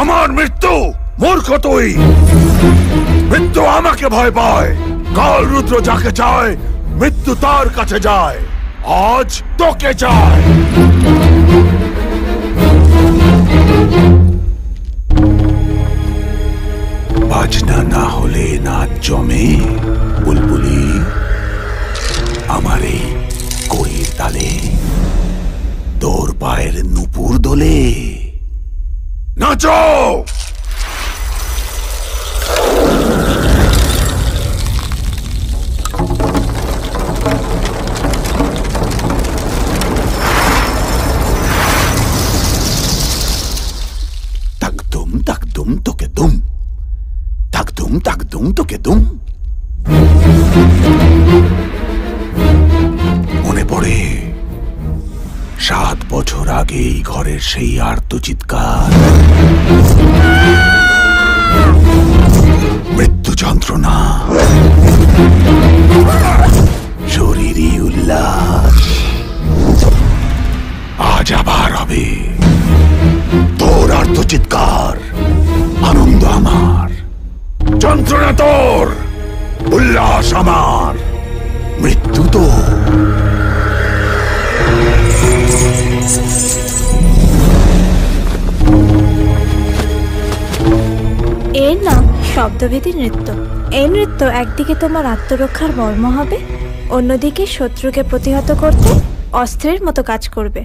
আমার মৃত্যু মূর্খ তুই। মৃত্যু আমাকে ভয় পায়। কাল রুদ্র যাকে চায় মৃত্যু তার কাছে যায়। আজ তোকে চায়। বাজনা না হলে নাচ জমে বুলবুলি। আমার এই কড়ির তালে তোর পায়ের নুপুর দোলে। নাচো। তাকদুম তাকদুম তোকে দুম, তাকদুম তাকদুম তোকে দুম। মনে পড়ে 7 বছর আগে এই ঘরের সেই আর্তচিৎকার। মৃত্যু যন্ত্রণা, শরীরী উল্লাস। আজ আবার হবে তোর আর্তচিৎকার। আনন্দ আমার, যন্ত্রণা তোর, উল্লাস আমার, মৃত্যু তো। এর নাম শব্দভেদী নৃত্য। এই নৃত্য একদিকে তোমার আত্মরক্ষার মর্ম হবে, অন্যদিকে শত্রুকে প্রতিহত করতে অস্ত্রের মতো কাজ করবে।